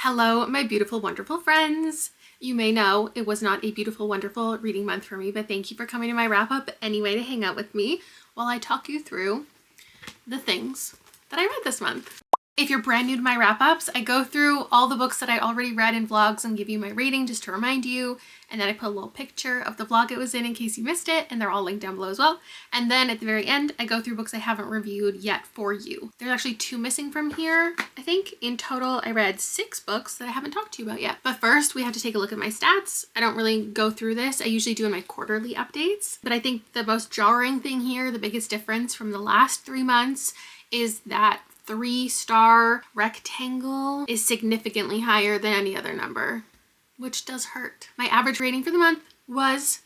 Hello, my beautiful, wonderful friends. You may know it was not a beautiful, wonderful reading month for me, but thank you for coming to my wrap up anyway to hang out with me while I talk you through the things that I read this month. If you're brand new to my wrap-ups, I go through all the books that I already read in vlogs and give you my rating just to remind you, and then I put a little picture of the vlog it was in case you missed it, and they're all linked down below as well. And then at the very end, I go through books I haven't reviewed yet for you. There's actually 2 missing from here. I think in total I read 6 books that I haven't talked to you about yet. But first, we have to take a look at my stats. I don't really go through this. I usually do in my quarterly updates, but I think the most jarring thing here, the biggest difference from the last 3 months, is that 3-star rectangle is significantly higher than any other number, which does hurt. My average rating for the month was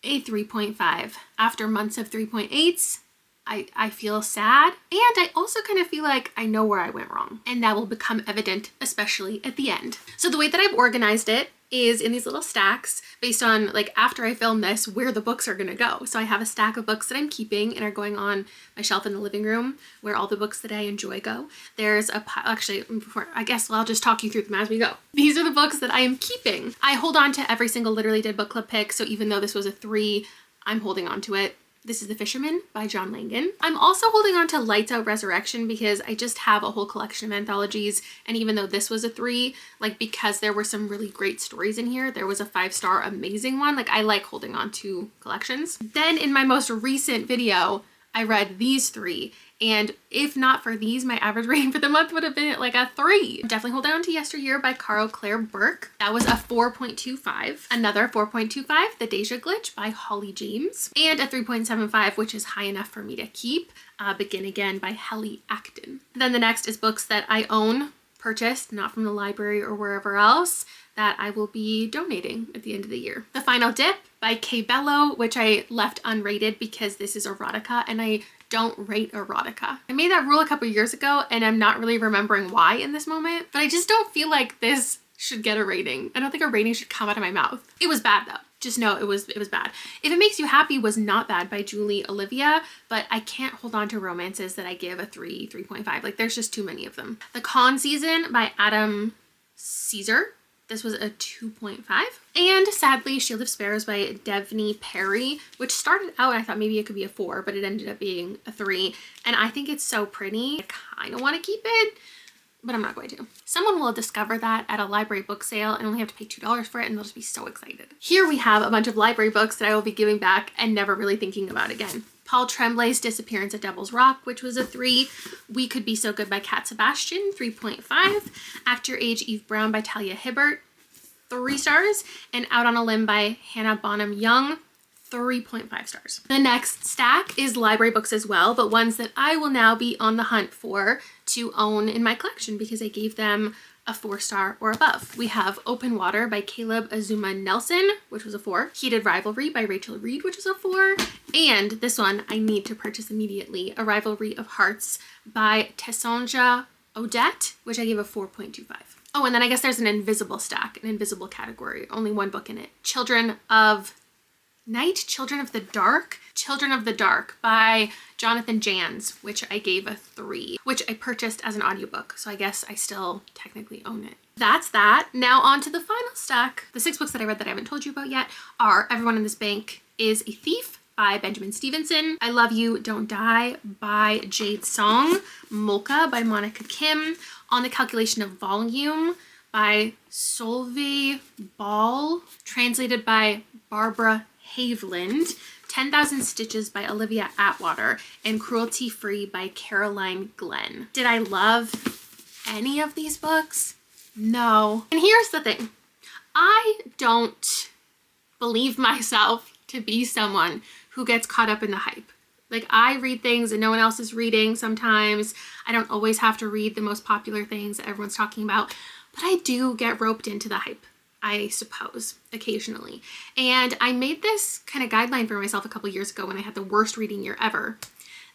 a 3.5. After months of 3.8s, I feel sad, and I also kind of feel like I know where I went wrong, and that will become evident, especially at the end. So the way that I've organized it is in these little stacks based on, like, after I film this, where the books are gonna go. So I have a stack of books that I'm keeping and are going on my shelf in the living room where all the books that I enjoy go. There's a actually, before, I guess I'll just talk you through them as we go. These are the books that I am keeping. I hold on to every single Literally Did book club pick, so even though this was a 3, I'm holding on to it. This is The Fisherman by John Langan. I'm also holding on to Lights Out Resurrection because I just have a whole collection of anthologies, and even though this was a 3, like, because there were some really great stories in here, there was a 5-star amazing one. Like, I like holding on to collections. Then in my most recent video, I read these 3, and if not for these, my average rating for the month would have been like a 3. I'm definitely holding on to Yesteryear by Carl Claire Burke. That was a 4.25. Another 4.25, The Deja Glitch by Holly James. And a 3.75, which is high enough for me to keep, Begin Again by Helly Acton. Then the next is books that I own, purchased, not from the library or wherever else, that I will be donating at the end of the year. The Final Dip by Kay Bello, which I left unrated because this is erotica and I don't rate erotica. I made that rule a couple years ago and I'm not really remembering why in this moment, but I just don't feel like this should get a rating. I don't think a rating should come out of my mouth. It was bad though. Just know it was bad. If It Makes You Happy was not bad by Julie Olivia, but I can't hold on to romances that I give a 3, 3.5. Like, there's just too many of them. The Con Season by Adam Caesar. This was a 2.5. And sadly, Shield of Sparrows by Devney Perry, which started out, I thought maybe it could be a 4, but it ended up being a 3. And I think it's so pretty. I kind of want to keep it, but I'm not going to. Someone will discover that at a library book sale and only have to pay $2 for it, and they'll just be so excited. Here we have a bunch of library books that I will be giving back and never really thinking about again. Paul Tremblay's Disappearance at Devil's Rock, which was a 3. We Could Be So Good by Cat Sebastian, 3.5. Act Your Age, Eve Brown by Talia Hibbert, 3 stars. And Out on a Limb by Hannah Bonham Young, 3.5 stars. The next stack is library books as well, but ones that I will now be on the hunt for to own in my collection because I gave them a 4-star or above. We have Open Water by Caleb Azuma Nelson, which was a 4. Heated Rivalry by Rachel Reed, which is a 4. And this one I need to purchase immediately, A Rivalry of Hearts by Tessonja Odette, which I gave a 4.25. Oh, and then I guess there's an invisible stack, an invisible category, only 1 book in it. Children of Night, Children of the Dark? Children of the Dark by Jonathan Jans, which I gave a 3, which I purchased as an audiobook, so I guess I still technically own it. That's that. Now on to the final stack. The 6 books that I read that I haven't told you about yet are Everyone in This Bank is a Thief by Benjamin Stevenson, I Love You, Don't Die by Jade Song, Molka by Monica Kim, On the Calculation of Volume by Solveig Ball, translated by Barbara Haveland, 10,000 Stitches by Olivia Atwater, and Cruelty Free by Caroline Glenn. Did I love any of these books? No. And here's the thing. I don't believe myself to be someone who gets caught up in the hype. Like, I read things that no one else is reading sometimes. I don't always have to read the most popular things that everyone's talking about, but I do get roped into the hype, I suppose, occasionally. And I made this kind of guideline for myself a couple years ago when I had the worst reading year ever,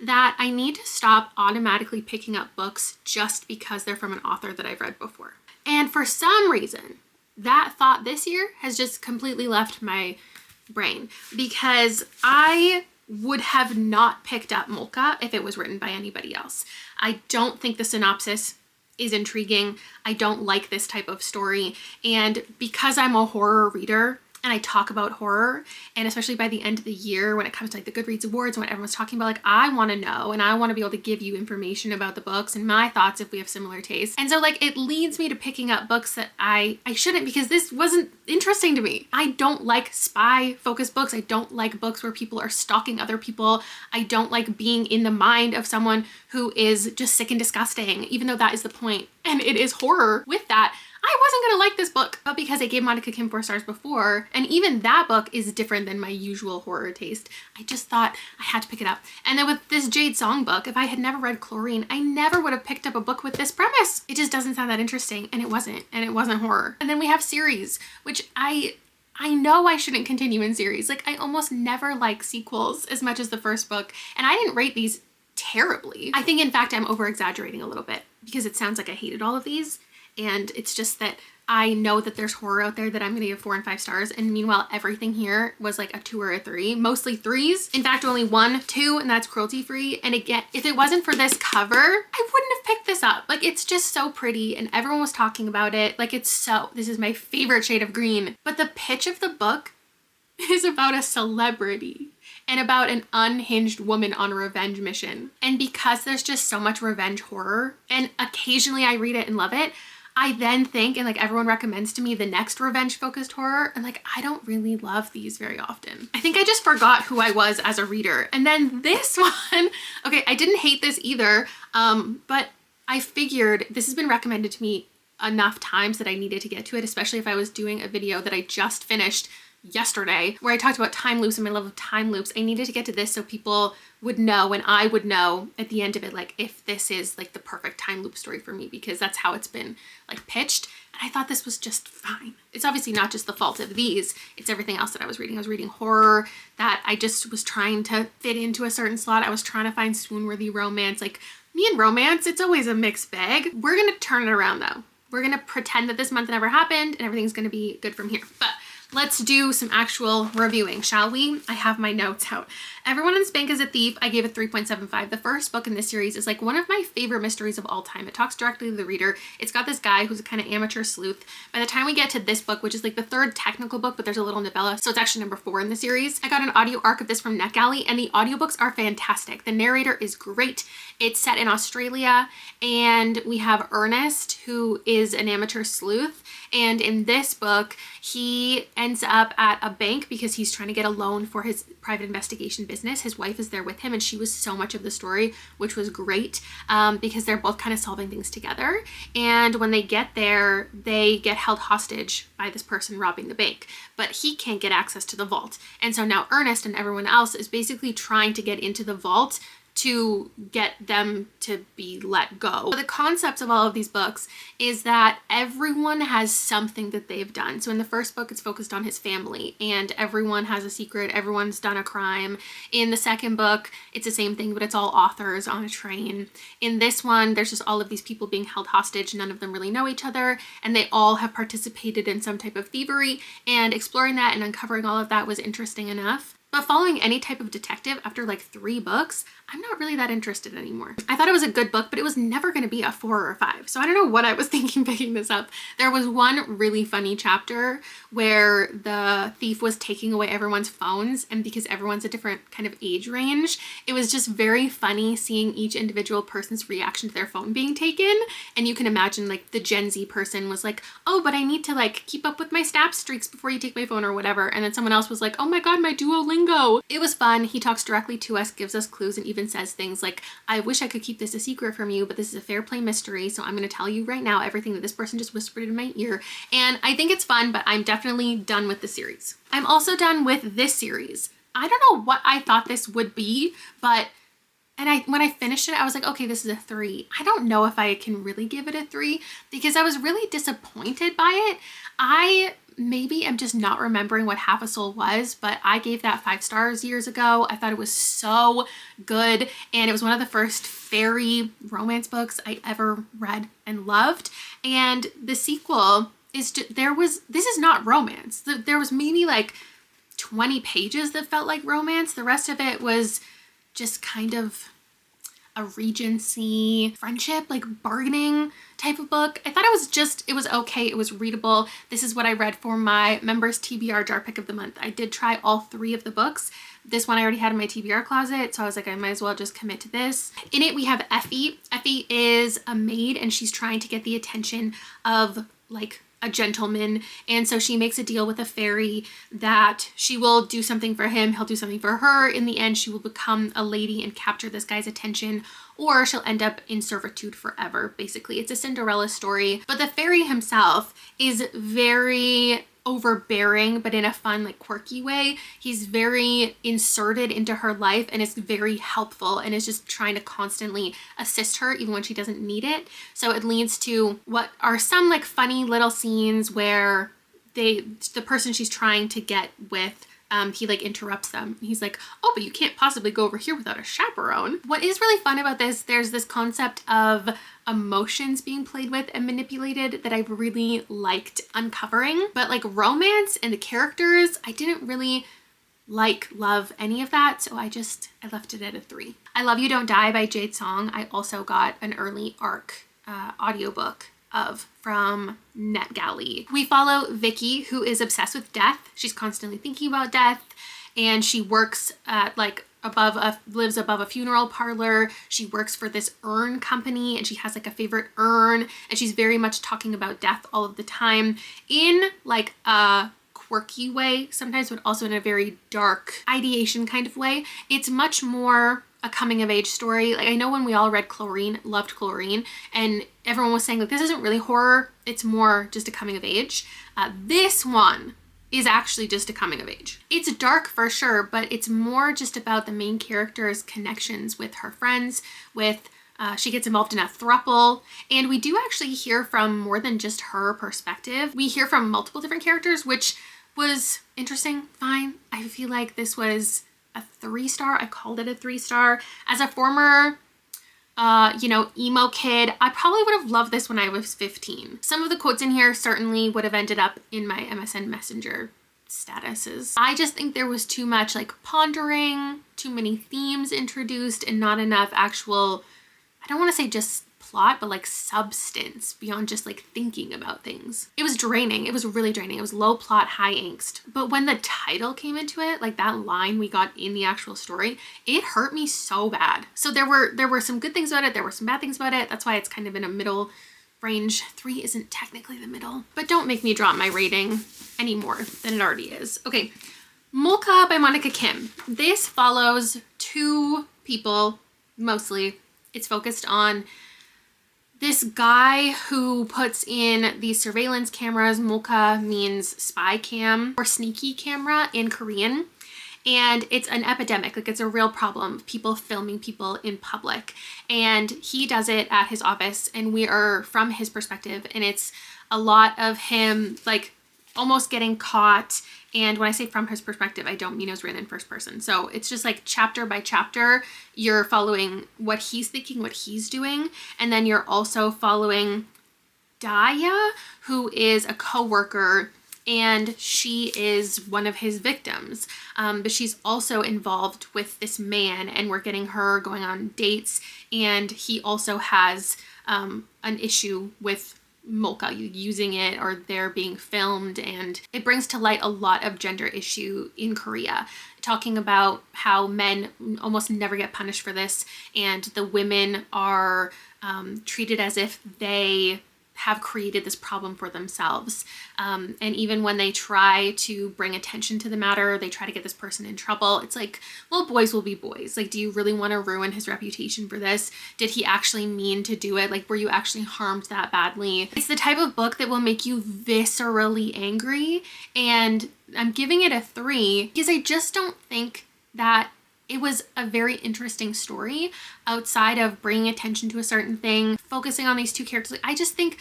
that I need to stop automatically picking up books just because they're from an author that I've read before. And for some reason, that thought this year has just completely left my brain, because I would have not picked up Molka if it was written by anybody else. I don't think the synopsis is intriguing. I don't like this type of story. And because I'm a horror reader, and I talk about horror, and especially by the end of the year when it comes to like the Goodreads Awards and what everyone's talking about, like I want to know and I want to be able to give you information about the books and my thoughts if we have similar tastes. And so like it leads me to picking up books that I shouldn't, because this wasn't interesting to me. I don't like spy focused books. I don't like books where people are stalking other people. I don't like being in the mind of someone who is just sick and disgusting, even though that is the point. And it is horror with that. I wasn't gonna like this book, but because I gave Monica Kim 4 stars before, and even that book is different than my usual horror taste, I just thought I had to pick it up. And then with this Jade Song book, if I had never read Chlorine, I never would have picked up a book with this premise. It just doesn't sound that interesting, and it wasn't horror. And then we have series, which I know I shouldn't continue in series. Like I almost never like sequels as much as the first book, and I didn't rate these terribly. I think in fact I'm over exaggerating a little bit because it sounds like I hated all of these. And it's just that I know that there's horror out there that I'm gonna give 4 and 5 stars. And meanwhile, everything here was like a 2 or a 3, mostly 3s. In fact, only 1, 2, and that's cruelty free. And again, if it wasn't for this cover, I wouldn't have picked this up. Like it's just so pretty and everyone was talking about it. Like this is my favorite shade of green. But the pitch of the book is about a celebrity and about an unhinged woman on a revenge mission. And because there's just so much revenge horror, and occasionally I read it and love it, I then think, and like everyone recommends to me the next revenge focused horror, and like I don't really love these very often. I think I just forgot who I was as a reader. And then this one, okay, I didn't hate this either, but I figured this has been recommended to me enough times that I needed to get to it, especially if I was doing a video that I just finished yesterday where I talked about time loops and my love of time loops. I needed to get to this so people would know and I would know at the end of it, like if this is like the perfect time loop story for me, because that's how it's been like pitched. And I thought this was just fine. It's obviously not just the fault of these, it's everything else that I was reading. I was reading horror that I just was trying to fit into a certain slot. I was trying to find swoon-worthy romance. Like me and romance, it's always a mixed bag. We're gonna turn it around though. We're gonna pretend that this month never happened and everything's gonna be good from here. But let's do some actual reviewing, shall we? I have my notes out. Everyone in Spank is a Thief, I gave it 3.75. The first book in this series is like one of my favorite mysteries of all time. It talks directly to the reader. It's got this guy who's a kind of amateur sleuth. By the time we get to this book, which is like the 3rd technical book, but there's a little novella, so it's actually number 4 in the series. I got an audio arc of this from NetGalley, and the audiobooks are fantastic. The narrator is great. It's set in Australia, and we have Ernest, who is an amateur sleuth. And in this book, he ends up at a bank because he's trying to get a loan for his private investigation business. His wife is there with him, and she was so much of the story, which was great because they're both kind of solving things together. And when they get there, they get held hostage by this person robbing the bank, but he can't get access to the vault. And so now Ernest and everyone else is basically trying to get into the vault to get them to be let go. The concepts of all of these books is that everyone has something that they've done. So in the first book, it's focused on his family and everyone has a secret. Everyone's done a crime. In the second book, it's the same thing, but it's all authors on a train. In this one, there's just all of these people being held hostage. None of them really know each other, and they all have participated in some type of thievery, and exploring that and uncovering all of that was interesting enough. But following any type of detective after like 3 books, I'm not really that interested anymore. I thought it was a good book, but it was never going to be a 4 or a 5. So I don't know what I was thinking picking this up. There was one really funny chapter where the thief was taking away everyone's phones, and because everyone's a different kind of age range, it was just very funny seeing each individual person's reaction to their phone being taken. And you can imagine like the Gen Z person was like, oh, but I need to like keep up with my Snap streaks before you take my phone or whatever. And then someone else was like, oh my God, my Duolingo. It was fun. He talks directly to us, gives us clues, and even says things like, I wish I could keep this a secret from you, but this is a fair play mystery, so I'm going to tell you right now everything that this person just whispered in my ear. And I think it's fun, but I'm definitely done with the series. I'm also done with this series. I don't know what I thought this would be, but when I finished it, I was like, okay, this is a 3. I don't know if I can really give it a 3 because I was really disappointed by it. I maybe I'm just not remembering what Half a Soul was, but I gave that 5 stars years ago. I thought it was so good, and it was one of the first fairy romance books I ever read and loved. And the sequel is just, this is not romance. There was maybe like 20 pages that felt like romance. The rest of it was just kind of a regency, friendship, like bargaining type of book. I thought it was okay. It was readable. This is what I read for my members TBR jar pick of the month. I did try all 3 of the books. This one I already had in my TBR closet, so I was like, I might as well just commit to this. In it, we have Effie. Effie is a maid and she's trying to get the attention of like a gentleman, and so she makes a deal with a fairy that she will do something for him, he'll do something for her. In the end, she will become a lady and capture this guy's attention, or she'll end up in servitude forever. Basically, it's a Cinderella story, but the fairy himself is very overbearing, but in a fun, like quirky way. He's very inserted into her life and is very helpful and is just trying to constantly assist her even when she doesn't need it. So it leads to what are some like funny little scenes where the person she's trying to get with, he like interrupts them. He's like, oh, but you can't possibly go over here without a chaperone. What is really fun about this, there's this concept of emotions being played with and manipulated that I really liked uncovering. But like romance and the characters, I didn't really love any of that. So I left it at a 3. I Love You Don't Die by Jade Song. I also got an early ARC audiobook from NetGalley. We follow Vicky, who is obsessed with death. She's constantly thinking about death, and she works at lives above a funeral parlor. She works for this urn company and she has like a favorite urn, and she's very much talking about death all of the time in like a quirky way sometimes, but also in a very dark ideation kind of way. It's much more a coming of age story. Like I know when we all read Chlorine, loved Chlorine, and everyone was saying like this isn't really horror, it's more just a coming of age. This one is actually just a coming of age. It's dark for sure, but it's more just about the main character's connections with her friends, she gets involved in a throuple, and we do actually hear from more than just her perspective. We hear from multiple different characters, which was interesting, fine. I feel like this was a 3-star. I called it a 3-star. As a former emo kid, I probably would have loved this when I was 15. Some of the quotes in here certainly would have ended up in my MSN Messenger statuses. I just think there was too much like pondering, too many themes introduced, and not enough actual, I don't want to say just plot, but like substance beyond just like thinking about things. It was draining. It was really draining. It was low plot, high angst. But when the title came into it, like that line we got in the actual story, it hurt me so bad. So there were some good things about it. There were some bad things about it. That's why it's kind of in a middle range. 3 isn't technically the middle, but don't make me drop my rating any more than it already is. Okay. Molka by Monica Kim. This follows 2 people mostly. It's focused on this guy who puts in these surveillance cameras. Molka means spy cam or sneaky camera in Korean. And it's an epidemic, like it's a real problem, people filming people in public. And he does it at his office, and we are from his perspective. And it's a lot of him like almost getting caught. And when I say from his perspective, I don't mean it was written in first person. So it's just like chapter by chapter, you're following what he's thinking, what he's doing. And then you're also following Daya, who is a co-worker, and she is one of his victims. But she's also involved with this man, and we're getting her going on dates. And he also has an issue with Molka using it, or they're being filmed, and it brings to light a lot of gender issue in Korea, talking about how men almost never get punished for this, and the women are treated as if they have created this problem for themselves. And even when they try to bring attention to the matter, they try to get this person in trouble. It's like, well, boys will be boys. Like, do you really want to ruin his reputation for this? Did he actually mean to do it? Like, were you actually harmed that badly? It's the type of book that will make you viscerally angry. And I'm giving it a 3 because I just don't think that it was a very interesting story outside of bringing attention to a certain thing, focusing on these 2 characters. I just think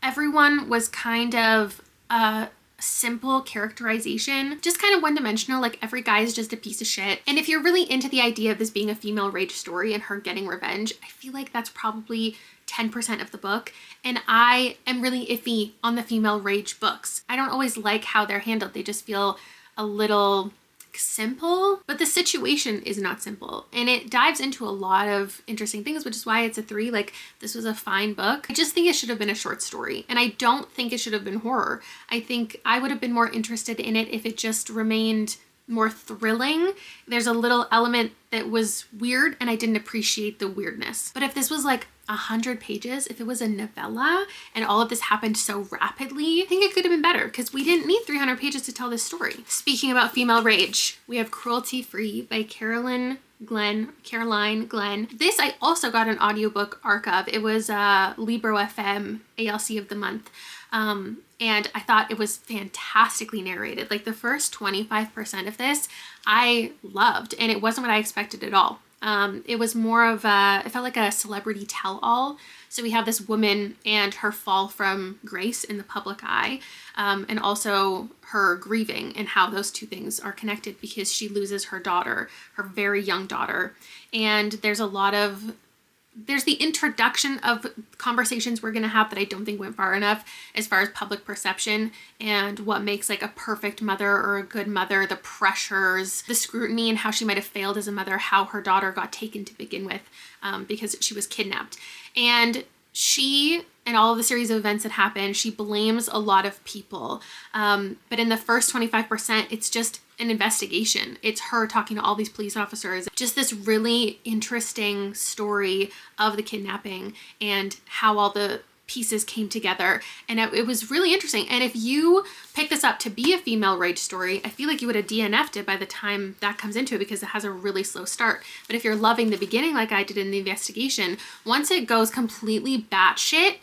everyone was kind of a simple characterization, just kind of one-dimensional, like every guy is just a piece of shit. And if you're really into the idea of this being a female rage story and her getting revenge, I feel like that's probably 10% of the book. And I am really iffy on the female rage books. I don't always like how they're handled. They just feel a little simple, but the situation is not simple. And it dives into a lot of interesting things, which is why it's a 3. Like, this was a fine book. I just think it should have been a short story. And I don't think it should have been horror. I think I would have been more interested in it if it just remained more thrilling. There's a little element that was weird and I didn't appreciate the weirdness. But if this was like 100 pages, if it was a novella and all of this happened so rapidly, I think it could have been better because we didn't need 300 pages to tell this story. Speaking about female rage, we have Cruelty Free by Caroline Glenn. This I also got an audiobook arc of. It was Libro FM ALC of the month. And I thought it was fantastically narrated. Like the first 25% of this I loved, and it wasn't what I expected at all. It was more of it felt like a celebrity tell-all. So we have this woman and her fall from grace in the public eye, and also her grieving and how those two things are connected because she loses her daughter, her very young daughter. And there's the introduction of conversations we're going to have that I don't think went far enough as far as public perception and what makes like a perfect mother or a good mother, the pressures, the scrutiny, and how she might have failed as a mother, how her daughter got taken to begin with because she was kidnapped. And she, and all of the series of events that happen, she blames a lot of people. But in the first 25%, it's just an investigation. It's her talking to all these police officers. Just this really interesting story of the kidnapping and how all the pieces came together. And it was really interesting. And if you pick this up to be a female rage story, I feel like you would have DNF'd it by the time that comes into it because it has a really slow start. But if you're loving the beginning like I did in the investigation, once it goes completely batshit,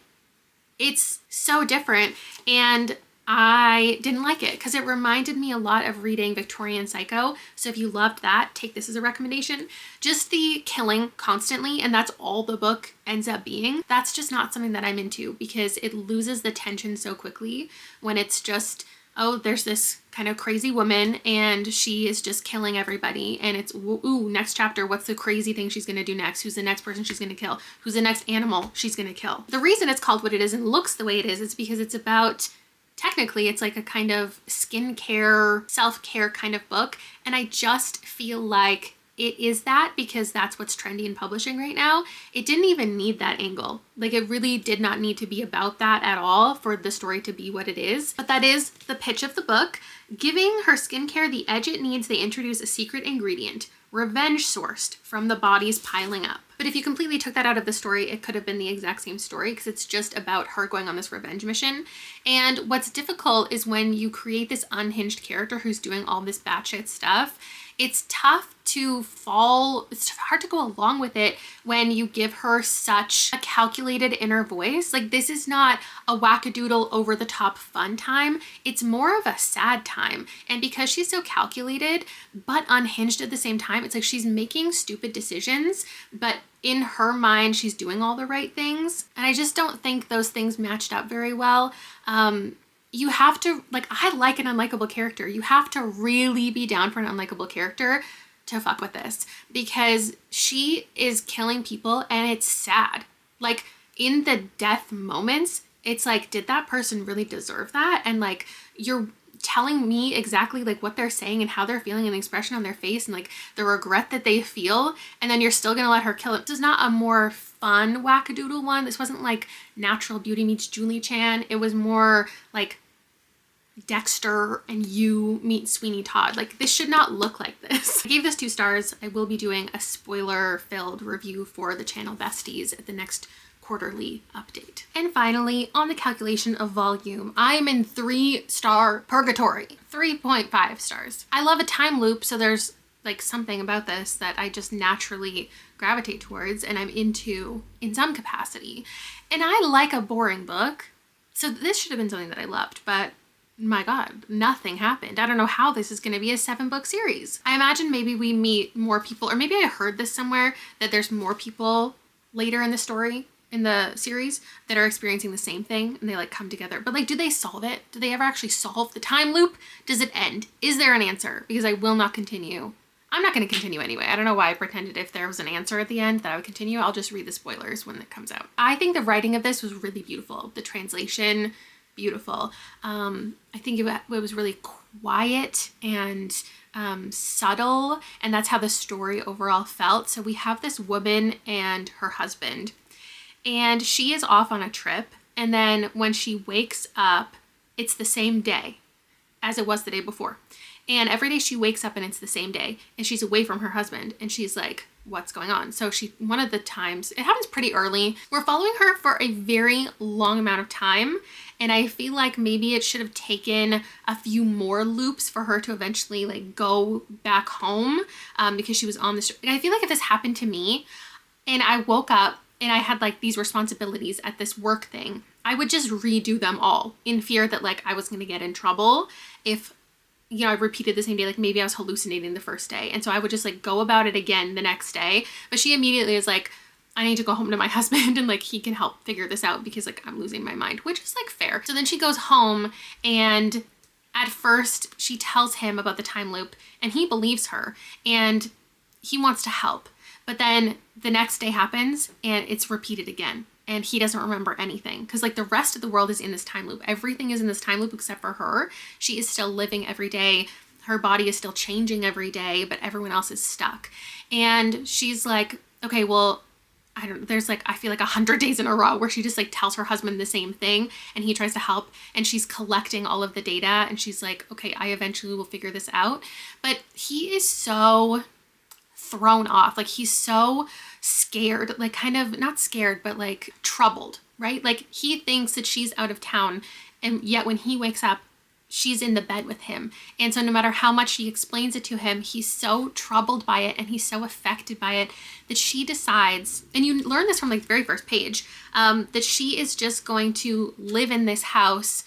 it's so different. And I didn't like it because it reminded me a lot of reading Victorian Psycho. So if you loved that, take this as a recommendation. Just the killing constantly, and that's all the book ends up being. That's just not something that I'm into because it loses the tension so quickly when it's just, oh, there's this kind of crazy woman and she is just killing everybody. And it's, ooh, next chapter, what's the crazy thing she's going to do next? Who's the next person she's going to kill? Who's the next animal she's going to kill? The reason it's called what it is and looks the way it is because it's about, technically, it's like a kind of skincare, self-care kind of book. And I just feel like it is that because that's what's trendy in publishing right now. It didn't even need that angle. Like it really did not need to be about that at all for the story to be what it is. But that is the pitch of the book. Giving her skincare the edge it needs, they introduce a secret ingredient, revenge sourced from the bodies piling up. But if you completely took that out of the story, it could have been the exact same story because it's just about her going on this revenge mission. And what's difficult is when you create this unhinged character who's doing all this batshit stuff, it's tough to it's hard to go along with it when you give her such a calculated inner voice. Like this is not a wackadoodle over the top fun time. It's more of a sad time. And because she's so calculated but unhinged at the same time, it's like she's making stupid decisions, but in her mind, she's doing all the right things. And I just don't think those things matched up very well. You have to, like, I like an unlikable character. You have to really be down for an unlikable character to fuck with this because she is killing people and it's sad. Like in the death moments, it's like, did that person really deserve that? And like, you're telling me exactly like what they're saying and how they're feeling and the expression on their face and like the regret that they feel. And then you're still going to let her kill it. This is not a more fun wackadoodle one. This wasn't like Natural Beauty meets Julie Chan. It was more like Dexter and You meet Sweeney Todd. Like this should not look like this. I gave this 2 stars. I will be doing a spoiler-filled review for the channel Besties at the next quarterly update. And finally, on the calculation of volume, I am in 3-star purgatory, 3.5 stars. I love a time loop, so there's like something about this that I just naturally gravitate towards and I'm into in some capacity. And I like a boring book, so this should have been something that I loved, but my God, nothing happened. I don't know how this is going to be a 7-book series. I imagine maybe we meet more people, or maybe I heard this somewhere that there's more people later in the story, in the series, that are experiencing the same thing and they like come together. But like, do they solve it? Do they ever actually solve the time loop? Does it end? Is there an answer? Because I will not continue. I'm not going to continue anyway. I don't know why I pretended if there was an answer at the end that I would continue. I'll just read the spoilers when it comes out. I think the writing of this was really beautiful. The translation beautiful. I think it was really quiet and subtle, and that's how the story overall felt. So we have this woman and her husband, and she is off on a trip, and then when she wakes up, it's the same day as it was the day before. And every day she wakes up and it's the same day, and she's away from her husband, and she's like, what's going on? So one of the times, it happens pretty early. We're following her for a very long amount of time, and I feel like maybe it should have taken a few more loops for her to eventually like go back home, because she was on this. I feel like if this happened to me and I woke up and I had like these responsibilities at this work thing, I would just redo them all in fear that like I was going to get in trouble if, you know, I repeated the same day. Like maybe I was hallucinating the first day, and so I would just like go about it again the next day. But she immediately is like, I need to go home to my husband, and like he can help figure this out because like I'm losing my mind, which is like fair. So then she goes home, and at first she tells him about the time loop, and he believes her and he wants to help. But then the next day happens and it's repeated again, and he doesn't remember anything because like the rest of the world is in this time loop. Everything is in this time loop except for her. She is still living every day. Her body is still changing every day, but everyone else is stuck. And she's like, okay, well, I don't know, there's like, I feel like 100 days in a row where she just like tells her husband the same thing, and he tries to help, and she's collecting all of the data, and she's like, okay, I eventually will figure this out. But he is so thrown off. Like he's so scared, like kind of not scared, but like troubled, right? Like he thinks that she's out of town, and yet when he wakes up, she's in the bed with him. And so no matter how much she explains it to him, he's so troubled by it and he's so affected by it that she decides, and you learn this from like the very first page, that she is just going to live in this house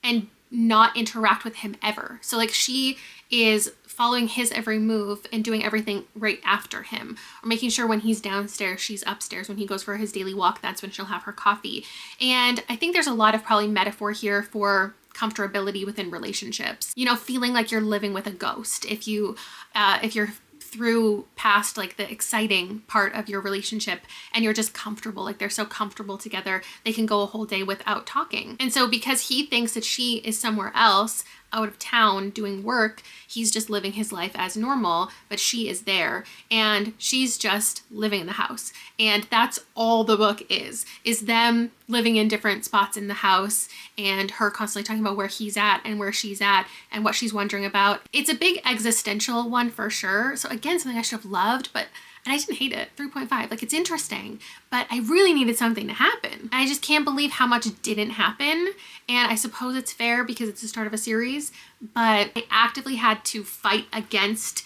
and not interact with him ever. So like she is following his every move and doing everything right after him, or making sure when he's downstairs, she's upstairs. When he goes for his daily walk, that's when she'll have her coffee. And I think there's a lot of probably metaphor here for comfortability within relationships, you know, feeling like you're living with a ghost. If you're through past like the exciting part of your relationship and you're just comfortable, like they're so comfortable together, they can go a whole day without talking. And so because he thinks that she is somewhere else out of town doing work, he's just living his life as normal, but she is there and she's just living in the house. And that's all the book is them living in different spots in the house and her constantly talking about where he's at and where she's at and what she's wondering about. It's a big existential one for sure. So again, something I should have loved, and I didn't hate it. 3.5. Like it's interesting, but I really needed something to happen. I just can't believe how much didn't happen. And I suppose it's fair because it's the start of a series, but I actively had to fight against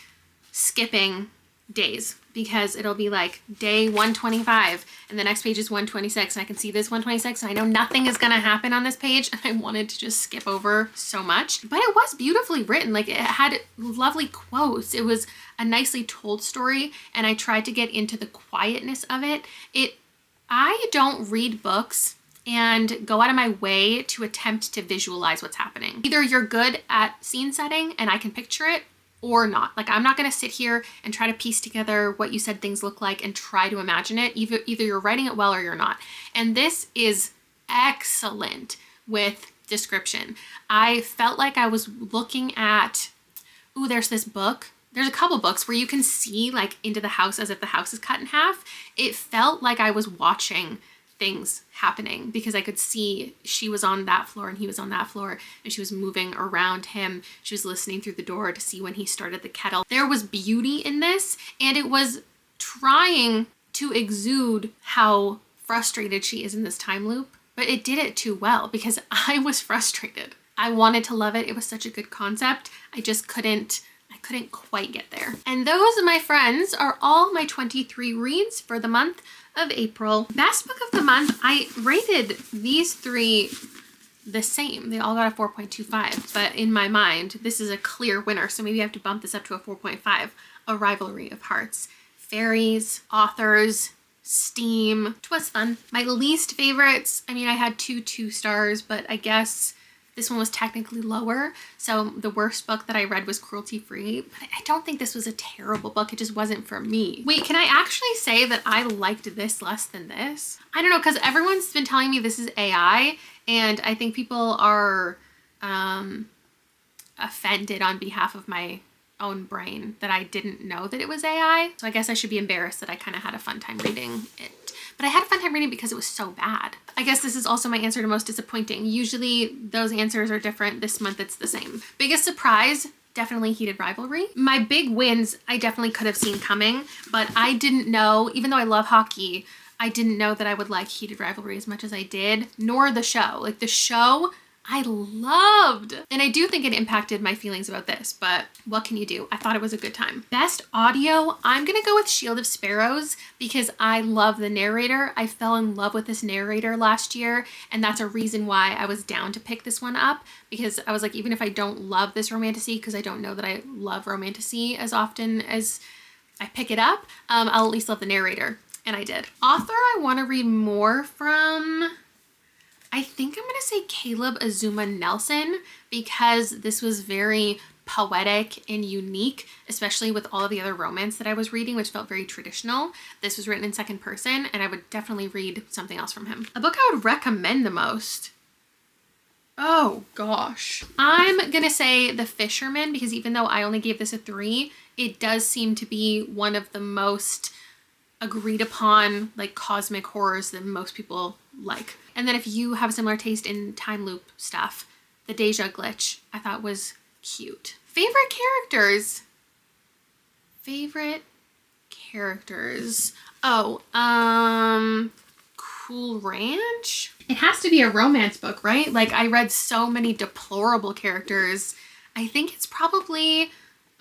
skipping days because it'll be like day 125 and the next page is 126 and I can see this 126 and I know nothing is gonna happen on this page, and I wanted to just skip over so much. But it was beautifully written. Like it had lovely quotes. It was a nicely told story, and I tried to get into the quietness of it. I don't read books and go out of my way to attempt to visualize what's happening. Either you're good at scene setting and I can picture it, or not. Like I'm not gonna sit here and try to piece together what you said things look like and try to imagine it. Either you're writing it well or you're not. And this is excellent with description. I felt like I was looking at, there's this book. There's a couple books where you can see like into the house as if the house is cut in half. It felt like I was watching things happening because I could see she was on that floor and he was on that floor and she was moving around him. She was listening through the door to see when he started the kettle. There was beauty in this, and it was trying to exude how frustrated she is in this time loop, but it did it too well because I was frustrated. I wanted to love it. It was such a good concept. I couldn't quite get there. And those, my friends, are all my 23 reads for the month of April. Best book of the month, I rated these three the same. They all got a 4.25, but in my mind, this is a clear winner, so maybe I have to bump this up to a 4.5. A Rivalry of Hearts. Fairies, authors, steam. It was fun. My least favorites, I mean, I had two stars, but I guess This one was technically lower. So the worst book that I read was Cruelty Free, but I don't think this was a terrible book. It just wasn't for me. Wait, can I actually say that I liked this less than this? I don't know, because everyone's been telling me this is AI, and I think people are offended on behalf of my own brain that I didn't know that it was AI. So I guess I should be embarrassed that I kind of had a fun time reading it. But I had a fun time reading because it was so bad. I guess this is also my answer to most disappointing. Usually those answers are different. This month it's the same. Biggest surprise, definitely Heated Rivalry. My big wins, I definitely could have seen coming, but I didn't know, even though I love hockey, I didn't know that I would like Heated Rivalry as much as I did, nor the show. Like the show, I loved. And I do think it impacted my feelings about this, but what can you do? I thought it was a good time. Best audio, I'm gonna go with Shield of Sparrows because I love the narrator. I fell in love with this narrator last year, and that's a reason why I was down to pick this one up, because I was like, even if I don't love this romantasy, because I don't know that I love romantasy as often as I pick it up, I'll at least love the narrator, and I did. Author I wanna read more from, I think I'm gonna say Caleb Azuma Nelson, because this was very poetic and unique, especially with all of the other romance that I was reading, which felt very traditional. This was written in second person, and I would definitely read something else from him. A book I would recommend the most. Oh gosh. I'm gonna say The Fisherman, because even though I only gave this a 3, it does seem to be one of the most agreed upon like cosmic horrors that most people like. And then if you have similar taste in time loop stuff, the Deja glitch I thought was cute. Favorite characters. Favorite characters. Oh, Cool Ranch? It has to be a romance book, right? Like I read so many deplorable characters. I think it's probably,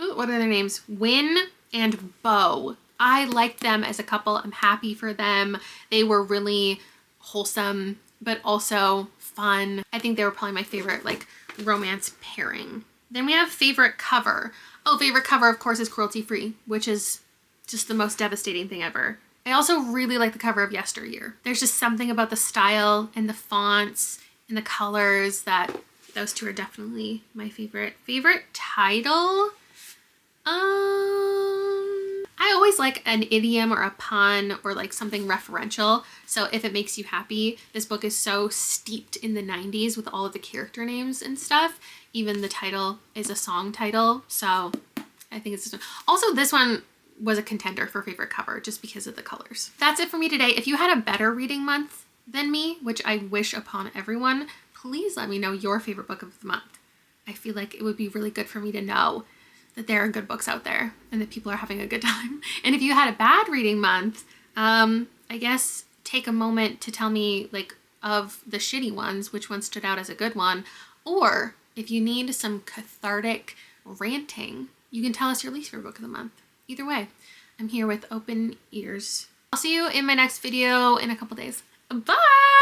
ooh, what are their names? Win and Bo. I liked them as a couple. I'm happy for them. They were really wholesome, but also fun. I think they were probably my favorite like romance pairing. Then we have favorite cover. Oh, favorite cover of course is Cruelty Free, which is just the most devastating thing ever. I also really like the cover of Yesteryear. There's just something about the style and the fonts and the colors that those two are definitely my favorite. Favorite title? I always like an idiom or a pun or like something referential. So If It Makes You Happy, this book is so steeped in the 90s with all of the character names and stuff. Even the title is a song title. So I think it's this one. Also, this one was a contender for favorite cover just because of the colors. That's it for me today. If you had a better reading month than me, which I wish upon everyone, please let me know your favorite book of the month. I feel like it would be really good for me to know that there are good books out there and that people are having a good time. And if you had a bad reading month, I guess take a moment to tell me like of the shitty ones, which one stood out as a good one. Or if you need some cathartic ranting, you can tell us your least favorite book of the month. Either way, I'm here with open ears. I'll see you in my next video in a couple days. Bye!